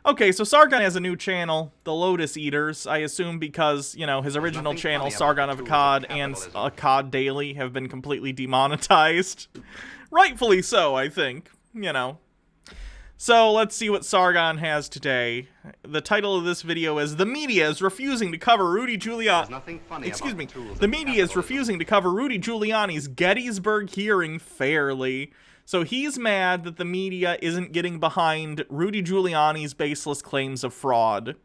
Okay, so Sargon has a new channel, The Lotus Eaters, I assume because, you know, his original channel, Sargon of Akkad, and Akkad Daily have been completely demonetized. Rightfully so, I think, you know. So, let's see what Sargon has today. The title of this video is, The Media is Refusing to Cover Rudy Giuliani... The media is refusing to cover Rudy Giuliani's Gettysburg hearing fairly. So he's mad that the media isn't getting behind Rudy Giuliani's baseless claims of fraud.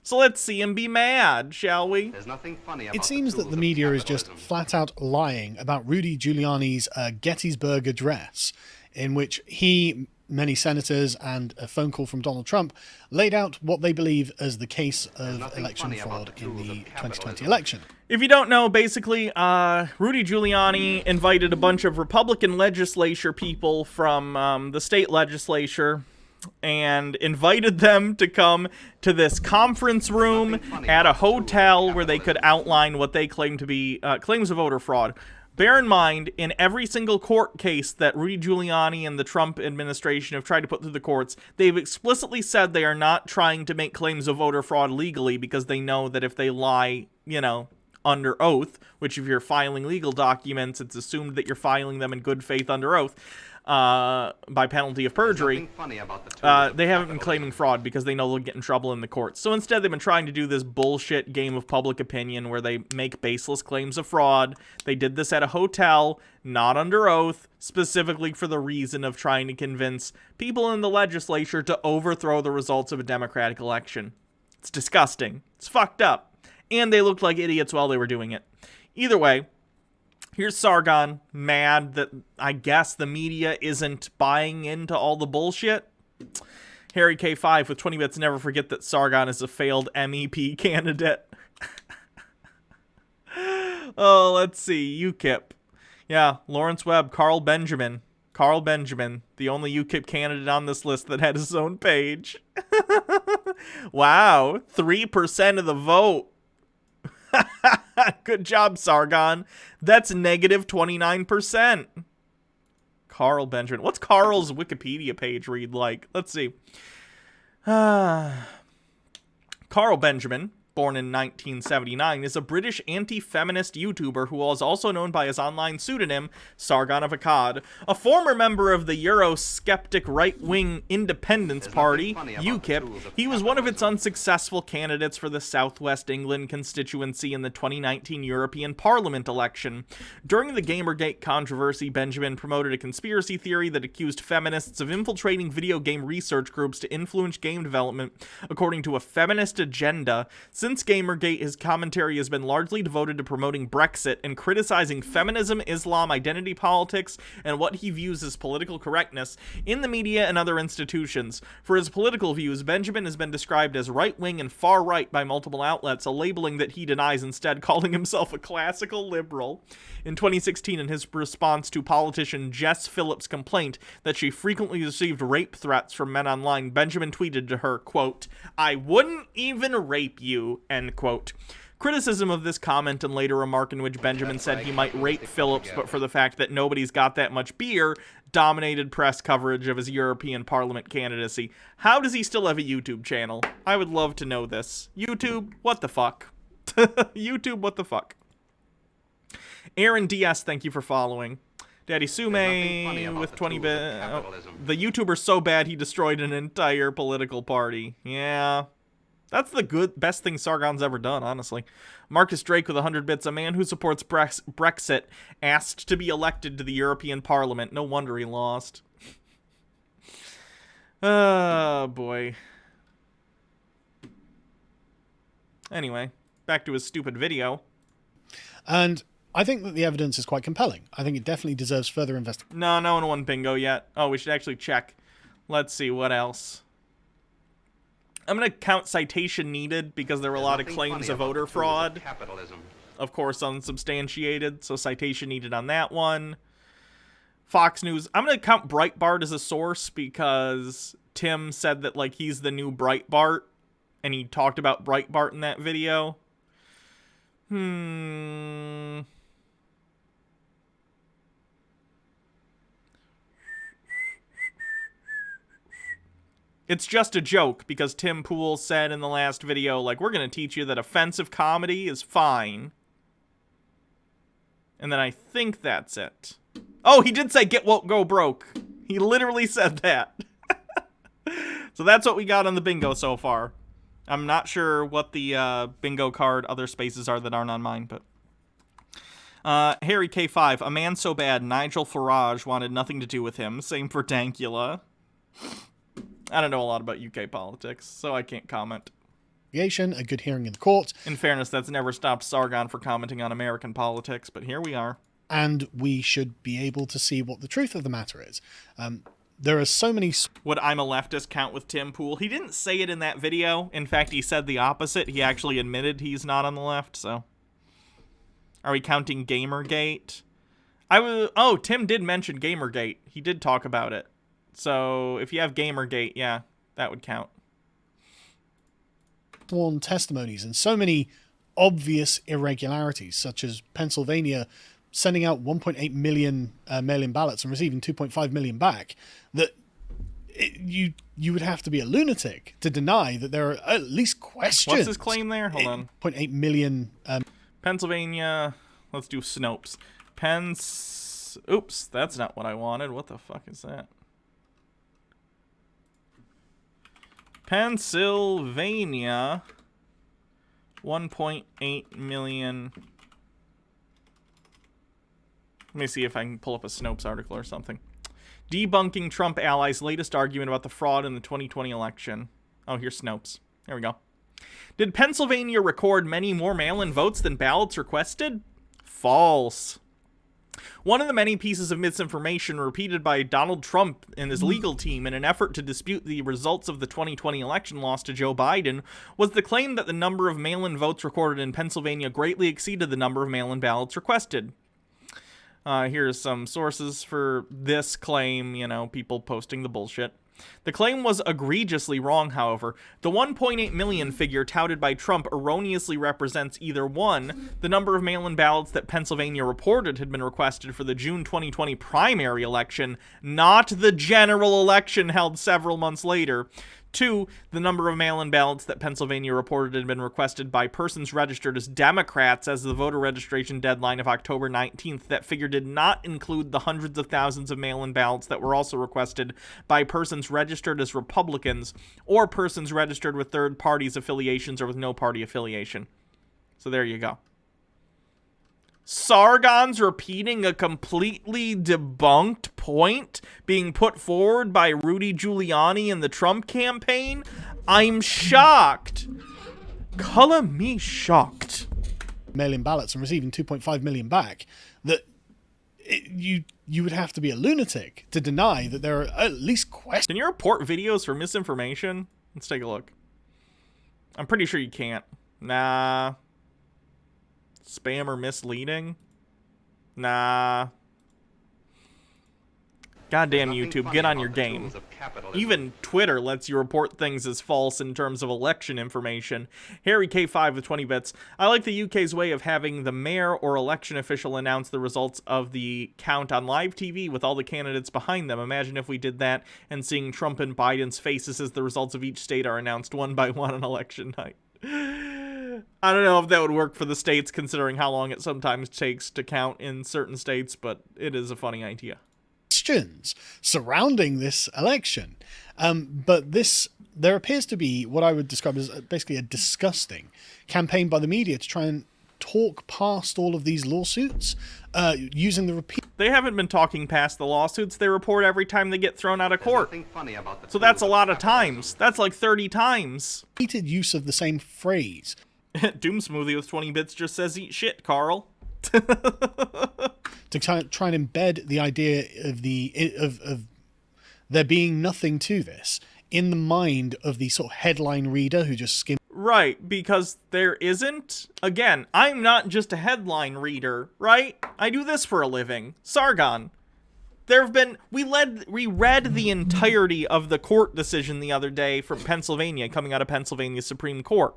So let's see him be mad, shall we? It seems that the media is just flat out lying about Rudy Giuliani's Gettysburg Address, in which he, many senators, and a phone call from Donald Trump laid out what they believe as the case of election fraud in the 2020 election. If you don't know, basically, Rudy Giuliani invited a bunch of Republican legislature people from the state legislature and invited them to come to this conference room at a hotel where they could outline what they claim to be claims of voter fraud. Bear in mind, in every single court case that Rudy Giuliani and the Trump administration have tried to put through the courts, they've explicitly said they are not trying to make claims of voter fraud legally because they know that if they lie, you know, under oath, which if you're filing legal documents, it's assumed that you're filing them in good faith under oath, by penalty of perjury, they haven't been claiming fraud because they know they'll get in trouble in the courts. So instead, they've been trying to do this bullshit game of public opinion where they make baseless claims of fraud. They did this at a hotel, not under oath, specifically for the reason of trying to convince people in the legislature to overthrow the results of a democratic election. It's disgusting. It's fucked up. And they looked like idiots while they were doing it. Either way, here's Sargon, mad that I guess the media isn't buying into all the bullshit. Harry K5 with 20 bits, never forget that Sargon is a failed MEP candidate. Oh, let's see, UKIP. Yeah, Lawrence Webb, Carl Benjamin. Carl Benjamin, the only UKIP candidate on this list that had his own page. Wow, 3% of the vote. Good job, Sargon. That's negative 29%. Carl Benjamin. What's Carl's Wikipedia page read like? Let's see. Carl Benjamin, born in 1979, is a British anti-feminist YouTuber who is also known by his online pseudonym, Sargon of Akkad. A former member of the Eurosceptic right-wing Independence Party, UKIP, he was one of its unsuccessful candidates for the Southwest England constituency in the 2019 European Parliament election. During the Gamergate controversy, Benjamin promoted a conspiracy theory that accused feminists of infiltrating video game research groups to influence game development according to a feminist agenda. Since Gamergate, his commentary has been largely devoted to promoting Brexit and criticizing feminism, Islam, identity politics, and what he views as political correctness in the media and other institutions. For his political views, Benjamin has been described as right-wing and far-right by multiple outlets, a labeling that he denies, instead calling himself a classical liberal. In 2016, in his response to politician Jess Phillips' complaint that she frequently received rape threats from men online, Benjamin tweeted to her, quote, "I wouldn't even rape you," end quote. Criticism of this comment and later remark in which Benjamin said he might rape Phillips but for the fact that nobody's got that much beer dominated press coverage of his European Parliament candidacy. How does he still have a YouTube channel? I would love to know this. YouTube, what the fuck? YouTube, what the fuck? Aaron DS, thank you for following. Daddy Sume with 20 bit. The YouTuber's so bad he destroyed an entire political party. Yeah. That's the best thing Sargon's ever done, honestly. Marcus Drake with 100 bits. A man who supports Brexit asked to be elected to the European Parliament. No wonder he lost. Oh, boy. Anyway, back to his stupid video. And I think that the evidence is quite compelling. I think it definitely deserves further investigation. No one won bingo yet. Oh, we should actually check. Let's see, what else? I'm going to count citation needed because there were a lot of claims of voter fraud. Of course, unsubstantiated, so citation needed on that one. Fox News. I'm going to count Breitbart as a source because Tim said that, like, he's the new Breitbart, and he talked about Breitbart in that video. It's just a joke because Tim Pool said in the last video, like, we're going to teach you that offensive comedy is fine. And then I think that's it. Oh, he did say get woke, go broke. He literally said that. So that's what we got on the bingo so far. I'm not sure what the bingo card other spaces are that aren't on mine, but... Harry K5, a man so bad, Nigel Farage wanted nothing to do with him. Same for Dankula. I don't know a lot about UK politics, so I can't comment. A good hearing in the court. In fairness, that's never stopped Sargon for commenting on American politics, but here we are. And we should be able to see what the truth of the matter is. There are so many... Would I'm a leftist count with Tim Pool? He didn't say it in that video. In fact, he said the opposite. He actually admitted he's not on the left, so... Are we counting Gamergate? Oh, Tim did mention Gamergate. He did talk about it. So if you have Gamergate, yeah, that would count. Sworn testimonies and so many obvious irregularities, such as Pennsylvania sending out 1.8 million mail-in ballots and receiving 2.5 million back, that you would have to be a lunatic to deny that there are at least questions. What's his claim there? Hold on. 0.8 million... Pennsylvania, let's do Snopes. Oops, that's not what I wanted. What the fuck is that? Pennsylvania, 1.8 million. Let me see if I can pull up a Snopes article or something. Debunking Trump allies' latest argument about the fraud in the 2020 election. Oh, here's Snopes. There we go. Did Pennsylvania record many more mail-in votes than ballots requested? False. One of the many pieces of misinformation repeated by Donald Trump and his legal team in an effort to dispute the results of the 2020 election loss to Joe Biden was the claim that the number of mail-in votes recorded in Pennsylvania greatly exceeded the number of mail-in ballots requested. Here's some sources for this claim, you know, people posting the bullshit. The claim was egregiously wrong, however. The 1.8 million figure touted by Trump erroneously represents either 1, the number of mail-in ballots that Pennsylvania reported had been requested for the June 2020 primary election, not the general election held several months later. 2, the number of mail-in ballots that Pennsylvania reported had been requested by persons registered as Democrats as the voter registration deadline of October 19th. That figure did not include the hundreds of thousands of mail-in ballots that were also requested by persons registered as Republicans or persons registered with third parties affiliations or with no party affiliation. So there you go. Sargon's repeating a completely debunked point being put forward by Rudy Giuliani in the Trump campaign? I'm shocked. Color me shocked. Mail-in ballots and receiving 2.5 million back, that you would have to be a lunatic to deny that there are at least questions. Can you report videos for misinformation? Let's take a look. I'm pretty sure you can't. Nah. Spam or misleading? Nah. Goddamn YouTube, get on your game. Even Twitter lets you report things as false in terms of election information. Harry K5 with 20 bits. I like the UK's way of having the mayor or election official announce the results of the count on live TV with all the candidates behind them. Imagine if we did that and seeing Trump and Biden's faces as the results of each state are announced one by one on election night. I don't know if that would work for the states, considering how long it sometimes takes to count in certain states, but it is a funny idea. Questions surrounding this election. But there appears to be what I would describe as basically a disgusting campaign by the media to try and talk past all of these lawsuits using the repeat. They haven't been talking past the lawsuits. They report every time they get thrown out of court. So that's a lot of times. That's like 30 times. Repeated use of the same phrase. Doom Smoothie with 20 bits just says eat shit, Carl. To try and embed the idea of there being nothing to this in the mind of the sort of headline reader who just skims. Right, because there isn't. Again, I'm not just a headline reader, right? I do this for a living. Sargon. There have been, we read the entirety of the court decision the other day from Pennsylvania, coming out of Pennsylvania Supreme Court.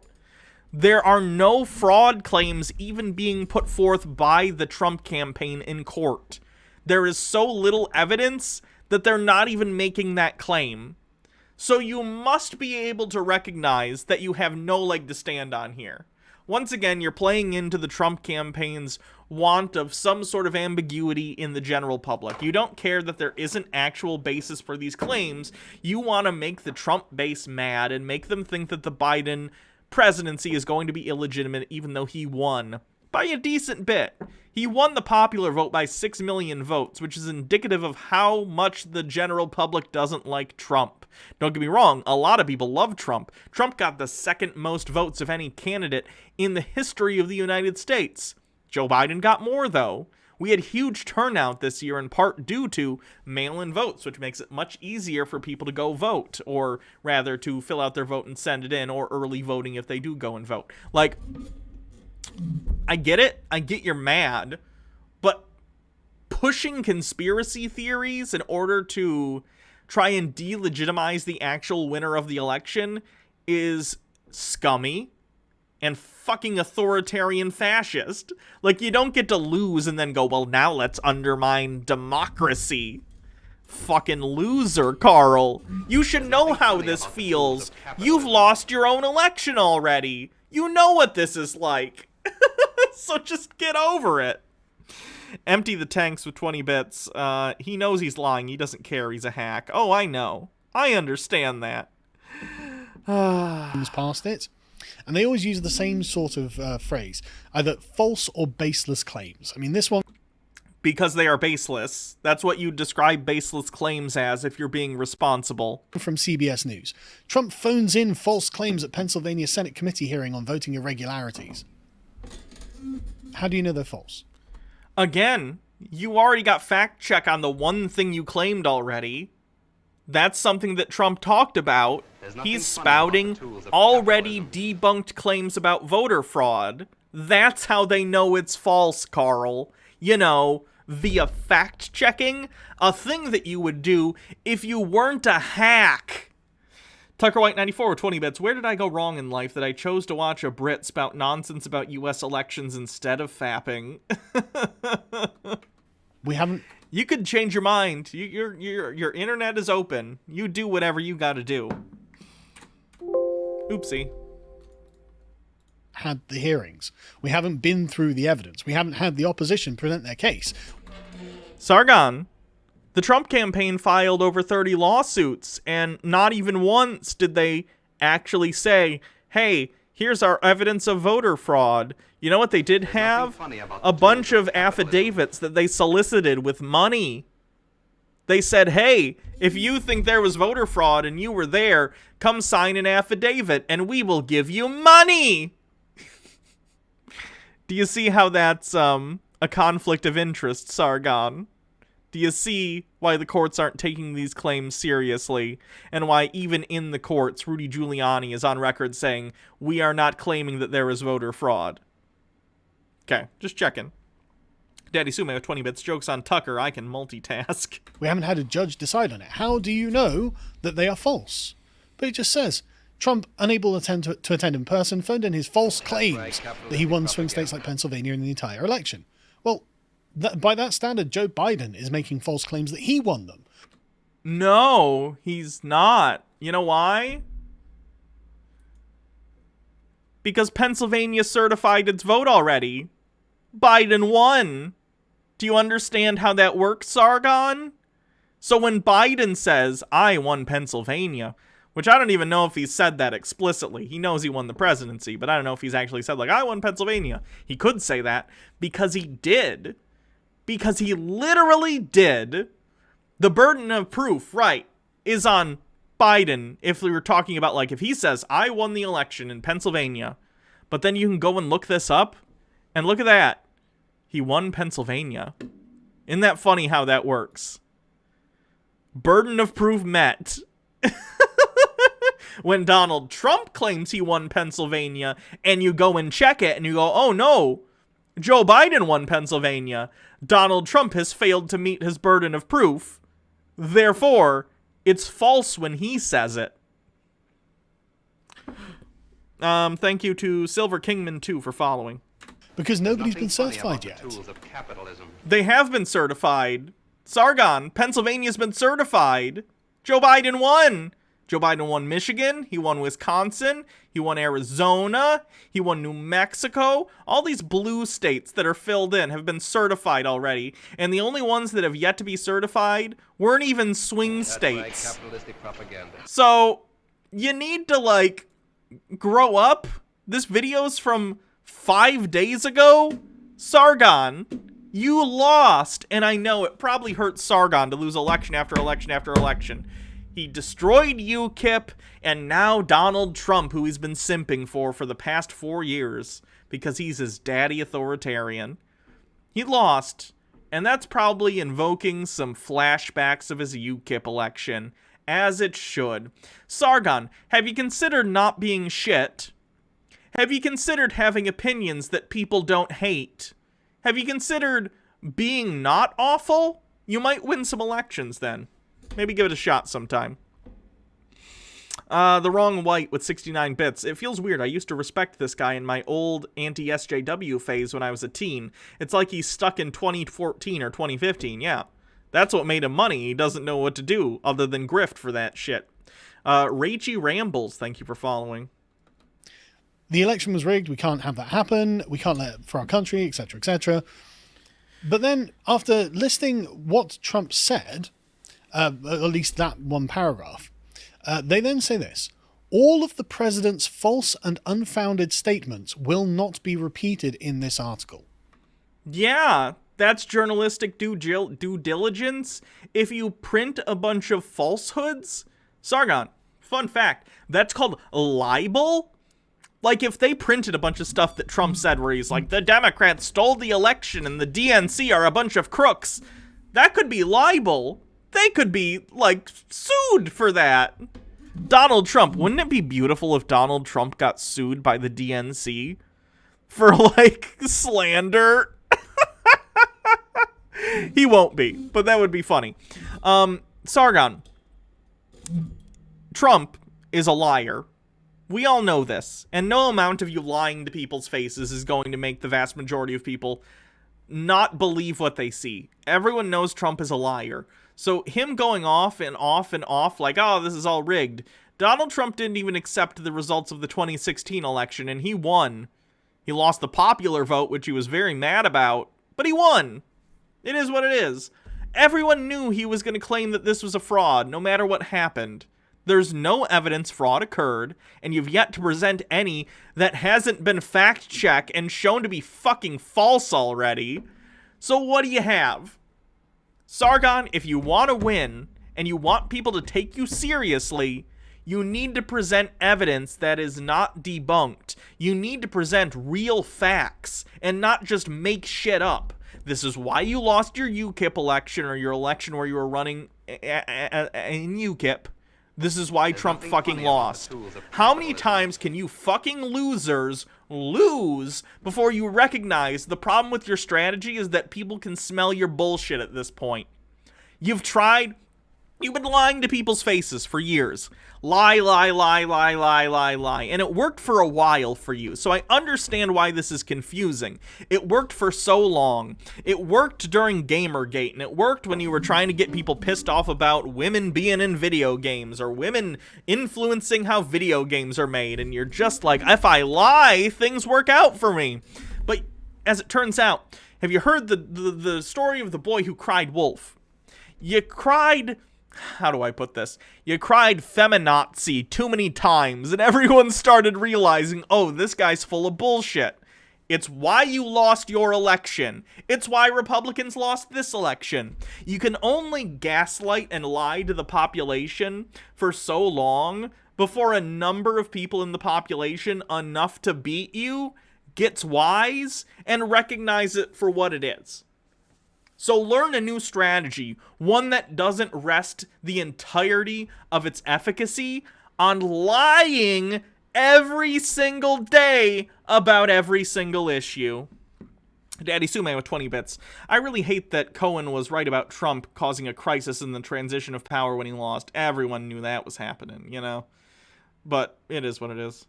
There are no fraud claims even being put forth by the Trump campaign in court. There is so little evidence that they're not even making that claim. So you must be able to recognize that you have no leg to stand on here. Once again, you're playing into the Trump campaign's want of some sort of ambiguity in the general public. You don't care that there isn't actual basis for these claims. You want to make the Trump base mad and make them think that the Biden presidency is going to be illegitimate, even though he won by a decent bit. He won the popular vote by 6 million votes, which is indicative of how much the general public doesn't like Trump. Don't get me wrong, a lot of people love Trump. Trump got the second most votes of any candidate in the history of the United States. Joe Biden got more, though. We had huge turnout this year in part due to mail-in votes, which makes it much easier for people to go vote, or rather to fill out their vote and send it in, or early voting if they do go and vote. Like, I get it. I get you're mad. But pushing conspiracy theories in order to try and delegitimize the actual winner of the election is scummy and fucking authoritarian fascist. Like, you don't get to lose and then go, well, now let's undermine democracy. Fucking loser, Carl. You should know how this feels. You've lost your own election already. You know what this is like. So just get over it. Empty the tanks with 20 bits. He knows he's lying. He doesn't care. He's a hack. Oh, I know. I understand that. Past it. And they always use the same sort of phrase. Either false or baseless claims. I mean, this one... Because they are baseless. That's what you describe baseless claims as if you're being responsible. From CBS News. Trump phones in false claims at Pennsylvania Senate committee hearing on voting irregularities. How do you know they're false? Again, you already got fact check on the one thing you claimed already. That's something that Trump talked about. He's spouting already debunked claims about voter fraud. That's how they know it's false, Carl. You know, via fact checking, a thing that you would do if you weren't a hack. Tucker White 94 with 20 bits. Where did I go wrong in life that I chose to watch a Brit spout nonsense about US elections instead of fapping? We haven't... You could change your mind. Your internet is open. You do whatever you gotta do. Oopsie. Had the hearings. We haven't been through the evidence. We haven't had the opposition present their case. Sargon. The Trump campaign filed over 30 lawsuits, and not even once did they actually say, hey, here's our evidence of voter fraud. You know what they did have? A bunch of affidavits that they solicited with money. They said, hey, if you think there was voter fraud and you were there, come sign an affidavit and we will give you money. Do you see how that's a conflict of interest, Sargon? Do you see why the courts aren't taking these claims seriously, and why even in the courts, Rudy Giuliani is on record saying, we are not claiming that there is voter fraud? Okay, just checking. Daddy Sume with 20 bits. Jokes on Tucker. I can multitask. We haven't had a judge decide on it. How do you know that they are false? But it just says, Trump, unable to attend in person, phoned in his false claims that he won swing states like Pennsylvania in the entire election. Well, by that standard, Joe Biden is making false claims that he won them. No, he's not. You know why? Because Pennsylvania certified its vote already. Biden won. Do you understand how that works, Sargon? So when Biden says, I won Pennsylvania, which I don't even know if he said that explicitly. He knows he won the presidency, but I don't know if he's actually said, like, I won Pennsylvania. He could say that because he did. Because he literally did. The burden of proof, right, is on Biden if we were talking about, like, if he says, I won the election in Pennsylvania, but then you can go and look this up, and look at that. He won Pennsylvania. Isn't that funny how that works? Burden of proof met. When Donald Trump claims he won Pennsylvania, and you go and check it, and you go, oh no, Joe Biden won Pennsylvania. Donald Trump has failed to meet his burden of proof. Therefore, it's false when he says it. Thank you to Silver Kingman 2 for following. Because nobody's been certified yet. They have been certified. Sargon, Pennsylvania's been certified. Joe Biden won. Joe Biden won Michigan, he won Wisconsin, he won Arizona, he won New Mexico. All these blue states that are filled in have been certified already, and the only ones that have yet to be certified weren't even swing states. Right, capitalistic propaganda. So, you need to, like, grow up. This video's from 5 days ago. Sargon, you lost, and I know it probably hurt Sargon to lose election after election after election. He destroyed UKIP, and now Donald Trump, who he's been simping for the past 4 years, because he's his daddy authoritarian. He lost, and that's probably invoking some flashbacks of his UKIP election, as it should. Sargon, have you considered not being shit? Have you considered having opinions that people don't hate? Have you considered being not awful? You might win some elections then. Maybe give it a shot sometime. The Wrong White with 69 bits. It feels weird. I used to respect this guy in my old anti-SJW phase when I was a teen. It's like he's stuck in 2014 or 2015. Yeah, that's what made him money. He doesn't know what to do other than grift for that shit. Ragey Rambles, thank you for following. The election was rigged. We can't have that happen. We can't let it for our country, etc., etc. But then, after listing what Trump said, at least that one paragraph, they then say this: all of the president's false and unfounded statements will not be repeated in this article. Yeah, that's journalistic due diligence. If you print a bunch of falsehoods, Sargon, fun fact, that's called libel. Like, if they printed a bunch of stuff that Trump said where he's like, the Democrats stole the election and the DNC are a bunch of crooks, that could be libel. They could be, like, sued for that. Donald Trump, wouldn't it be beautiful if Donald Trump got sued by the DNC for, like, slander? He won't be, but that would be funny. Sargon, Trump is a liar. We all know this, and no amount of you lying to people's faces is going to make the vast majority of people not believe what they see. Everyone knows Trump is a liar. So him going off and off and off like, oh, this is all rigged. Donald Trump didn't even accept the results of the 2016 election, and he won. He lost the popular vote, which he was very mad about, but he won. It is what it is. Everyone knew he was going to claim that this was a fraud, no matter what happened. There's no evidence fraud occurred, and you've yet to present any that hasn't been fact-checked and shown to be fucking false already. So what do you have? Sargon, if you want to win, and you want people to take you seriously, you need to present evidence that is not debunked. You need to present real facts, and not just make shit up. This is why you lost your UKIP election, or your election where you were running in UKIP. This is why Trump fucking lost. How many times can you fucking losers lose before you recognize the problem with your strategy is that people can smell your bullshit at this point? You've been lying to people's faces for years. Lie, lie, lie, lie, lie, lie, lie. And it worked for a while for you. So I understand why this is confusing. It worked for so long. It worked during Gamergate, and it worked when you were trying to get people pissed off about women being in video games or women influencing how video games are made. And you're just like, if I lie, things work out for me. But as it turns out, have you heard the story of the boy who cried wolf? You cried... How do I put this? You cried feminazi too many times, and everyone started realizing, oh, this guy's full of bullshit. It's why you lost your election. It's why Republicans lost this election. You can only gaslight and lie to the population for so long before a number of people in the population enough to beat you gets wise and recognize it for what it is. So learn a new strategy, one that doesn't rest the entirety of its efficacy on lying every single day about every single issue. Daddy Suman with 20 bits. I really hate that Cohen was right about Trump causing a crisis in the transition of power when he lost. Everyone knew that was happening, you know? But it is what it is.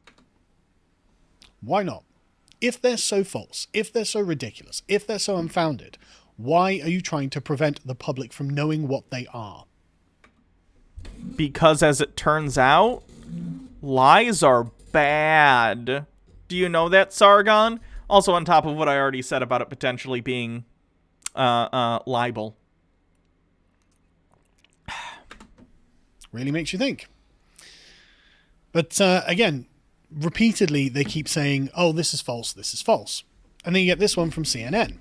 Why not? If they're so false, if they're so ridiculous, if they're so unfounded, why are you trying to prevent the public from knowing what they are? Because as it turns out, lies are bad. Do you know that, Sargon? Also on top of what I already said about it potentially being libel. Really makes you think. But again, repeatedly they keep saying, oh, this is false, this is false. And then you get this one from CNN.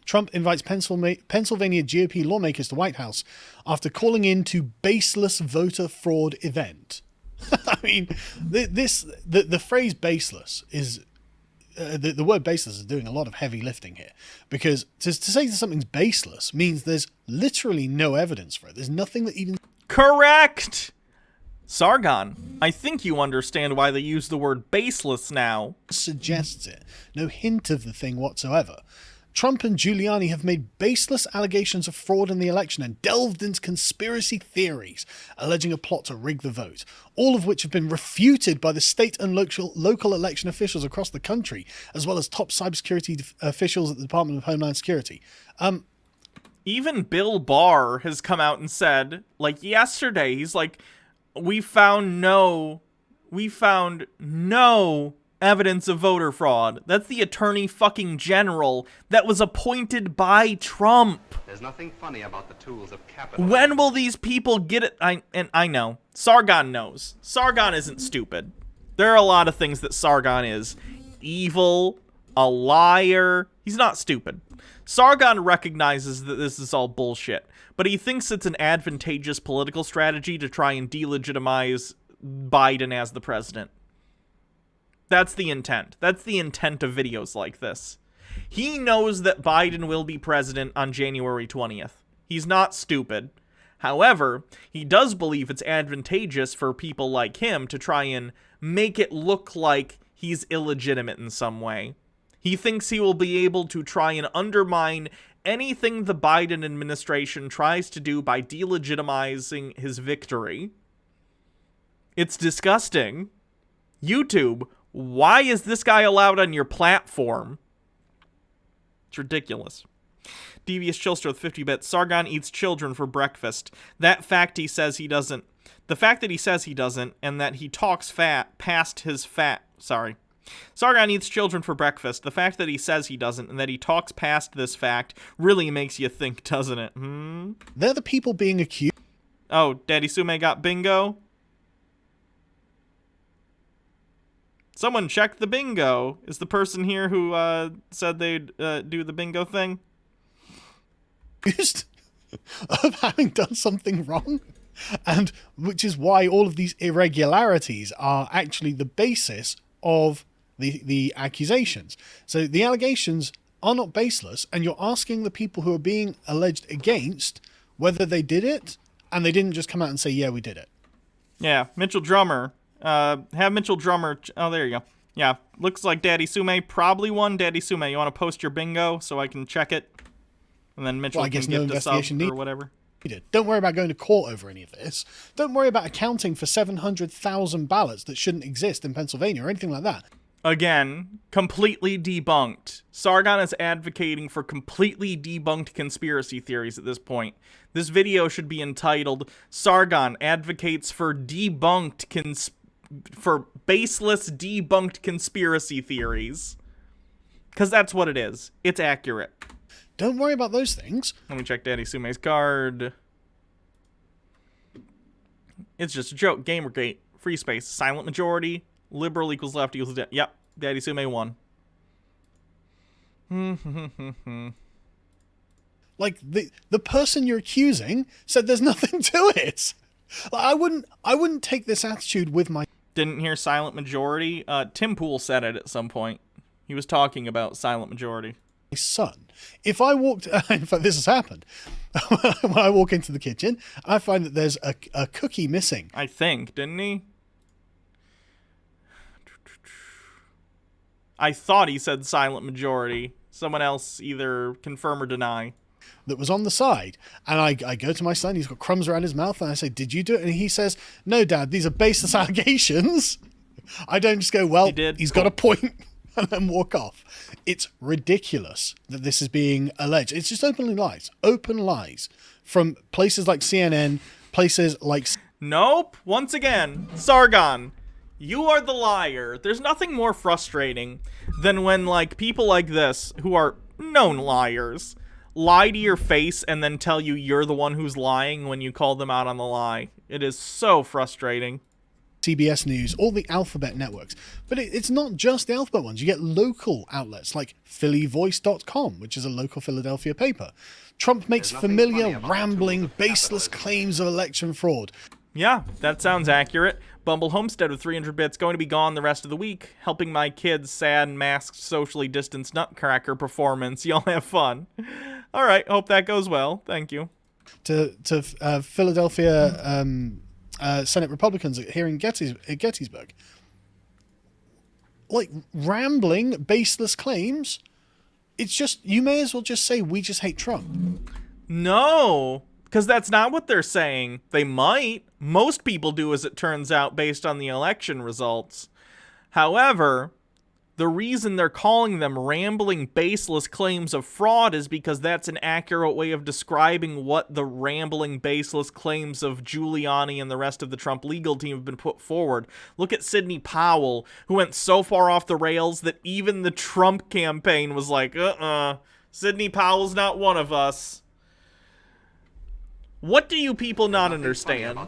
Trump invites Pennsylvania GOP lawmakers to White House after calling in to baseless voter fraud event. I mean, the phrase baseless is... the word baseless is doing a lot of heavy lifting here, because to say that something's baseless means there's literally no evidence for it. There's nothing that even... Correct! Sargon, I think you understand why they use the word baseless now. Suggests it. No hint of the thing whatsoever. Trump and Giuliani have made baseless allegations of fraud in the election and delved into conspiracy theories, alleging a plot to rig the vote, all of which have been refuted by the state and local election officials across the country, as well as top cybersecurity officials at the Department of Homeland Security. Even Bill Barr has come out and said, like yesterday, he's like, we found no evidence of voter fraud. That's the attorney fucking general that was appointed by Trump. There's nothing funny about the tools of capitalism. When will these people get it? I know. Sargon knows. Sargon isn't stupid. There are a lot of things that Sargon is. Evil, a liar. He's not stupid. Sargon recognizes that this is all bullshit, but he thinks it's an advantageous political strategy to try and delegitimize Biden as the president. That's the intent. That's the intent of videos like this. He knows that Biden will be president on January 20th. He's not stupid. However, he does believe it's advantageous for people like him to try and make it look like he's illegitimate in some way. He thinks he will be able to try and undermine anything the Biden administration tries to do by delegitimizing his victory. It's disgusting. YouTube, why is this guy allowed on your platform? It's ridiculous. Devious Chillster with 50 bits. Sargon eats children for breakfast. The fact that he says he doesn't, and that he talks past his fat. Sorry. Sargon eats children for breakfast. The fact that he says he doesn't, and that he talks past this fact, really makes you think, doesn't it? They're the people being accused. Oh, Daddy Sume got bingo? Someone check the bingo. Is the person here who said they'd do the bingo thing? Of having done something wrong? And which is why all of these irregularities are actually the basis of the accusations. So the allegations are not baseless, and you're asking the people who are being alleged against whether they did it, and they didn't just come out and say, yeah, we did it. Yeah, Mitchell Drummer. Have Mitchell Drummer... Oh, there you go. Yeah, looks like Daddy Sume probably won. Daddy Sume, you want to post your bingo so I can check it? And then Mitchell can get the sub or whatever. Don't worry about going to court over any of this. Don't worry about accounting for 700,000 ballots that shouldn't exist in Pennsylvania or anything like that. Again, completely debunked. Sargon is advocating for completely debunked conspiracy theories at this point. This video should be entitled, Sargon advocates for baseless debunked conspiracy theories. Because that's what it is. It's accurate. Don't worry about those things. Let me check Daddy Sume's card. It's just a joke. Gamergate. Free space. Silent majority. Liberal equals left equals dead. Yep. Daddy Sume won. Like, the person you're accusing said there's nothing to it. Like, I wouldn't take this attitude with my... Didn't hear silent majority? Tim Pool said it at some point. He was talking about silent majority. Son, if I walked... In fact, this has happened. When I walk into the kitchen, I find that there's a cookie missing. I think, didn't he? I thought he said silent majority. Someone else either confirm or deny. That was on the side. And I go to my son, he's got crumbs around his mouth, and I say, did you do it? And he says, no, Dad, these are baseless allegations. I don't just go, well, he's got a point, and then walk off. It's ridiculous that this is being alleged. It's just open lies from places like CNN, Places like Nope. Once again, Sargon, you are the liar. There's nothing more frustrating than when, like, people like this, who are known liars, lie to your face and then tell you you're the one who's lying when you call them out on the lie. It is so frustrating. CBS News, all the alphabet networks. But it's not just the alphabet ones. You get local outlets like phillyvoice.com, which is a local Philadelphia paper. Trump makes familiar, rambling, baseless claims of election fraud. Yeah, that sounds accurate. Bumble Homestead with 300 bits going to be gone the rest of the week. Helping my kids' sad, masked, socially distanced nutcracker performance. Y'all have fun. All right, hope that goes well. Thank you. To Philadelphia Senate Republicans at hearing Gettysburg. Like, rambling, baseless claims. It's just, you may as well just say, we just hate Trump. No, because that's not what they're saying. They might. Most people do, as it turns out, based on the election results. However, the reason they're calling them rambling, baseless claims of fraud is because that's an accurate way of describing what the rambling, baseless claims of Giuliani and the rest of the Trump legal team have been put forward. Look at Sidney Powell, who went so far off the rails that even the Trump campaign was like, Sidney Powell's not one of us. What do you people not understand?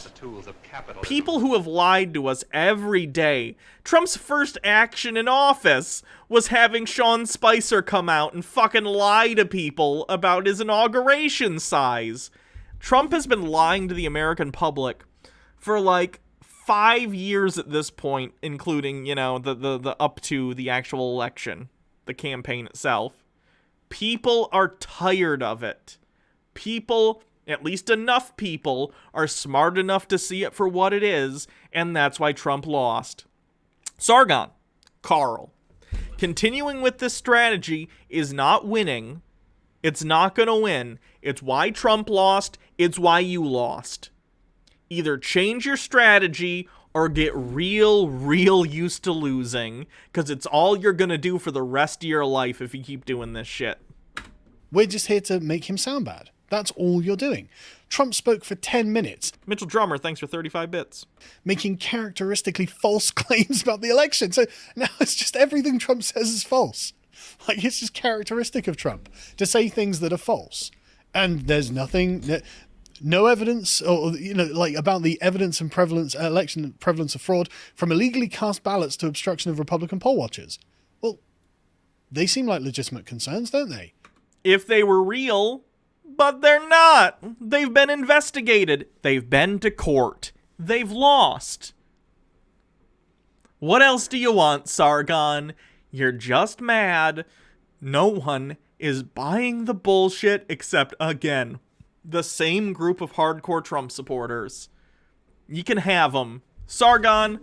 People who have lied to us every day. Trump's first action in office was having Sean Spicer come out and fucking lie to people about his inauguration size. Trump has been lying to the American public for like 5 years at this point, including, you know, the up to the actual election, the campaign itself. People are tired of it. People, at least enough people, are smart enough to see it for what it is, and that's why Trump lost. Sargon, Carl, continuing with this strategy is not winning. It's not going to win. It's why Trump lost. It's why you lost. Either change your strategy or get real used to losing, because it's all you're going to do for the rest of your life if you keep doing this shit. We're just here to make him sound bad. That's all you're doing. Trump spoke for 10 minutes. Mitchell Drummer, thanks for 35 bits. Making characteristically false claims about the election. So now it's just everything Trump says is false. Like, it's just characteristic of Trump to say things that are false. And there's nothing, no evidence, or, you know, like about the evidence and prevalence, election prevalence of fraud, from illegally cast ballots to obstruction of Republican poll watchers. Well, they seem like legitimate concerns, don't they? If they were real... But they're not. They've been investigated. They've been to court. They've lost. What else do you want, Sargon? You're just mad. No one is buying the bullshit except, again, the same group of hardcore Trump supporters. You can have them. Sargon,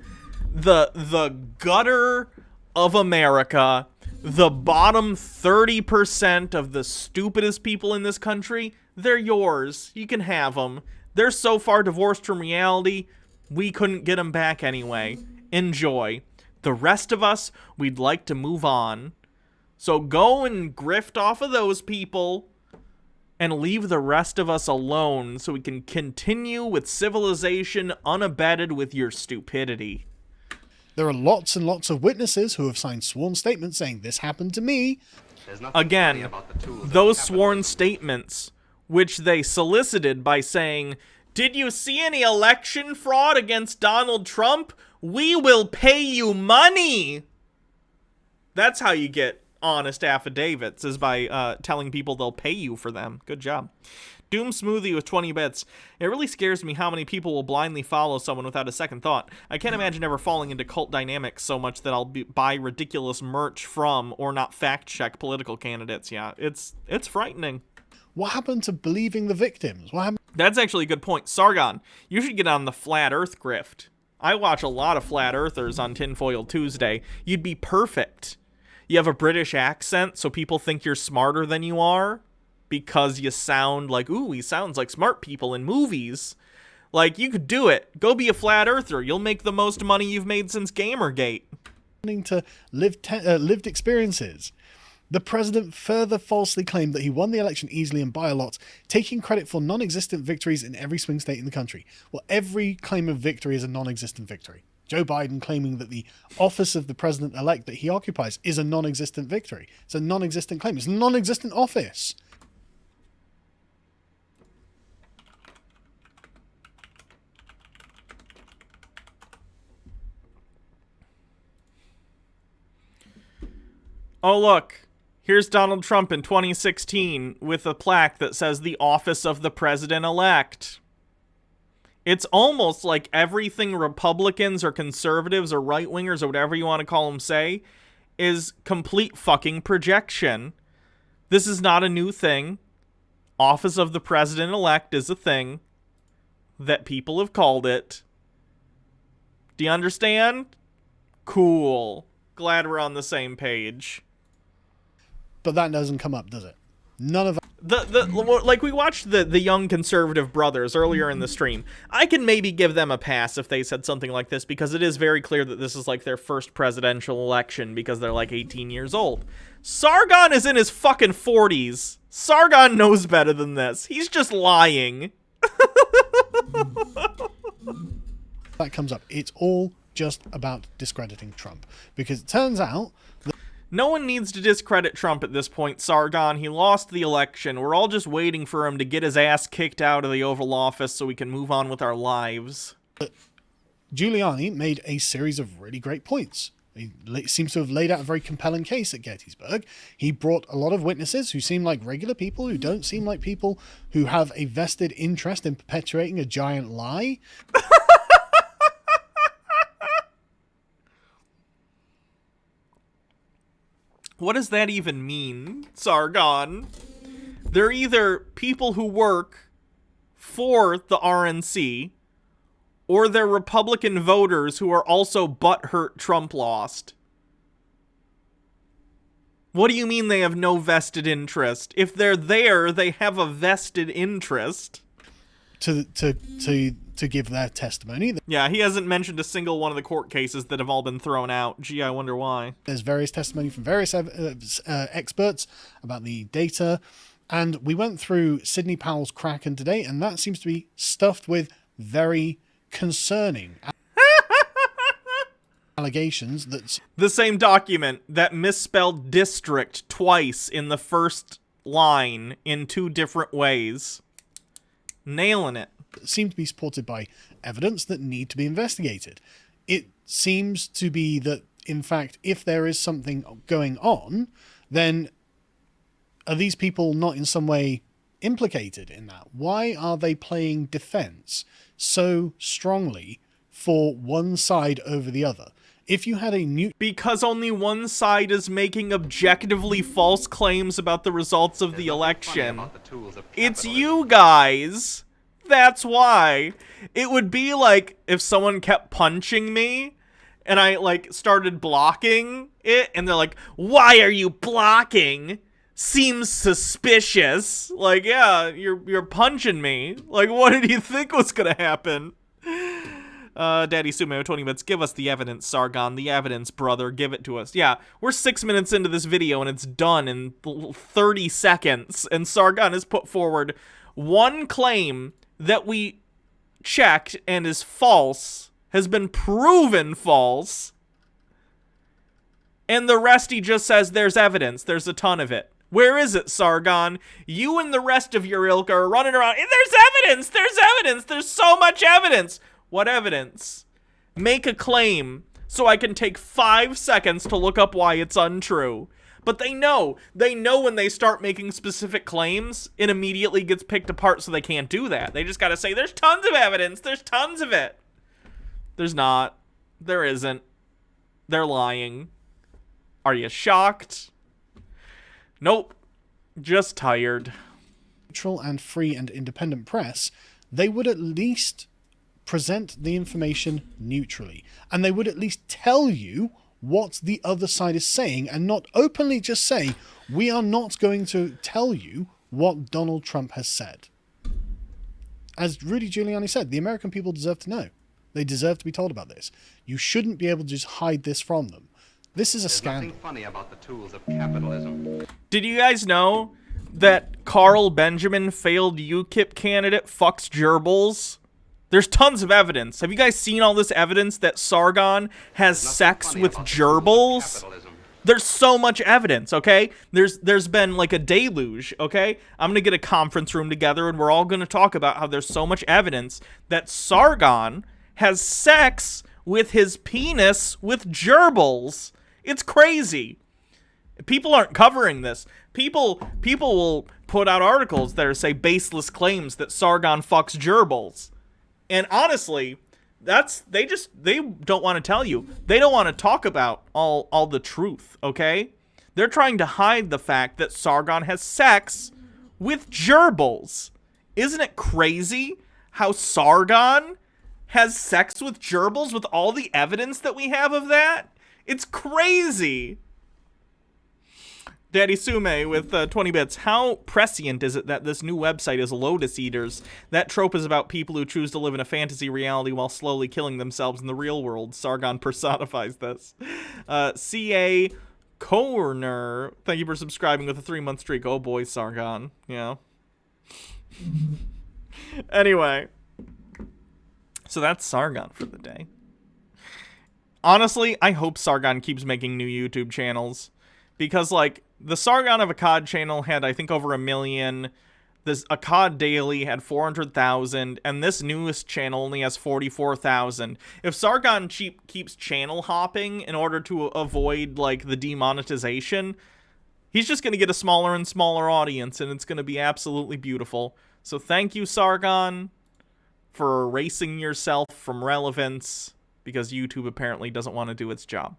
the gutter of America, the bottom 30% of the stupidest people in this country, they're yours. You can have them. They're so far divorced from reality, we couldn't get them back anyway. Enjoy. The rest of us, we'd like to move on. So go and grift off of those people and leave the rest of us alone so we can continue with civilization unabated with your stupidity. There are lots and lots of witnesses who have signed sworn statements saying this happened to me. Again, those sworn statements, which they solicited by saying, "Did you see any election fraud against Donald Trump? We will pay you money." That's how you get honest affidavits, is by telling people they'll pay you for them. Good job. Doom Smoothie with 20 bits. It really scares me how many people will blindly follow someone without a second thought. I can't imagine ever falling into cult dynamics so much that I'll buy ridiculous merch from or not fact-check political candidates. Yeah, it's frightening. What happened to believing the victims? What happened? That's actually a good point. Sargon, you should get on the Flat Earth grift. I watch a lot of Flat Earthers on Tinfoil Tuesday. You'd be perfect. You have a British accent, so people think you're smarter than you are. Because you sound like, ooh, he sounds like smart people in movies. Like, you could do it. Go be a flat earther. You'll make the most money you've made since Gamergate. To lived experiences. The president further falsely claimed that he won the election easily and by a lot, taking credit for non-existent victories in every swing state in the country. Well, every claim of victory is a non-existent victory. Joe Biden claiming that the office of the president-elect that he occupies is a non-existent victory. It's a non-existent claim. It's a non-existent office. Oh, look. Here's Donald Trump in 2016 with a plaque that says the office of the president-elect. It's almost like everything Republicans or conservatives or right-wingers or whatever you want to call them say is complete fucking projection. This is not a new thing. Office of the president-elect is a thing that people have called it. Do you understand? Cool. Glad we're on the same page. But that doesn't come up, does it? None of like we watched the young conservative brothers earlier in the stream. I can maybe give them a pass if they said something like this, because it is very clear that this is like their first presidential election because they're like 18 years old. Sargon is in his fucking 40s. Sargon knows better than this. He's just lying. that comes up. It's all just about discrediting Trump, because it turns out no one needs to discredit Trump at this point, Sargon. He lost the election. We're all just waiting for him to get his ass kicked out of the Oval Office so we can move on with our lives. Giuliani made a series of really great points. He seems to have laid out a very compelling case at Gettysburg. He brought a lot of witnesses who seem like regular people, who don't seem like people who have a vested interest in perpetuating a giant lie. What does that even mean, Sargon? They're either people who work for the RNC, or they're Republican voters who are also butthurt Trump lost. What do you mean they have no vested interest? If they're there, they have a vested interest. To give their testimony. Yeah, he hasn't mentioned a single one of the court cases that have all been thrown out. Gee, I wonder why. There's various testimony from various experts about the data, and we went through Sidney Powell's Kraken today, and that seems to be stuffed with very concerning allegations. That's the same document that misspelled district twice in the first line in two different ways. Nailing it. Seem to be supported by evidence that need to be investigated. It seems to be that, in fact, if there is something going on, then are these people not in some way implicated in that? Why are they playing defense so strongly for one side over the other? If you had a because only one side is making objectively false claims about the results of the election. It's you guys. That's why. It would be like if someone kept punching me and I like started blocking it and they're like, "Why are you blocking? Seems suspicious." Like, yeah, you're punching me. Like, what did you think was gonna happen? Daddy Sumo 20 bits, give us the evidence, Sargon. The evidence, brother. Give it to us. Yeah, we're 6 minutes into this video and it's done in 30 seconds. And Sargon has put forward one claim that we checked and is false, has been proven false, and the rest he just says there's evidence. There's a ton of it. Where is it, Sargon? You and the rest of your ilk are running around. There's evidence! There's evidence! There's so much evidence! What evidence? Make a claim so I can take 5 seconds to look up why it's untrue. But they know when they start making specific claims, it immediately gets picked apart, so they can't do that. They just gotta say, there's tons of evidence, there's tons of it. There's not. There isn't. They're lying. Are you shocked? Nope. Just tired. Neutral and free and independent press, they would at least present the information neutrally. And they would at least tell you what the other side is saying, and not openly just say, we are not going to tell you what Donald Trump has said. As Rudy Giuliani said, the American people deserve to know. They deserve to be told about this. You shouldn't be able to just hide this from them. This is a There's scandal. nothing funny about the tools of capitalism. Did you guys know that Carl Benjamin, failed UKIP candidate, fucks gerbils? There's tons of evidence. Have you guys seen all this evidence that Sargon has Nothing sex funny with about the tools of gerbils? capitalism. There's so much evidence, okay? There's been like a deluge, okay? I'm gonna get a conference room together and we're all gonna talk about how there's so much evidence that Sargon has sex with his penis with gerbils. It's crazy. People aren't covering this. People will put out articles that say baseless claims that Sargon fucks gerbils. And honestly, they don't want to tell you. They don't want to talk about all the truth, okay? They're trying to hide the fact that Sargon has sex with gerbils. Isn't it crazy how Sargon has sex with gerbils with all the evidence that we have of that? It's crazy. Daddy Sume with 20 bits. How prescient is it that this new website is Lotus Eaters? That trope is about people who choose to live in a fantasy reality while slowly killing themselves in the real world. Sargon personifies this. C.A. Corner, thank you for subscribing with a 3-month streak. Oh boy, Sargon. Yeah. Anyway. So that's Sargon for the day. Honestly, I hope Sargon keeps making new YouTube channels. Because, like, the Sargon of Akkad channel had, I think, over 1 million. This Akkad Daily had 400,000. And this newest channel only has 44,000. If Sargon keeps channel hopping in order to avoid, like, the demonetization, he's just going to get a smaller and smaller audience. And it's going to be absolutely beautiful. So thank you, Sargon, for erasing yourself from relevance. Because YouTube apparently doesn't want to do its job.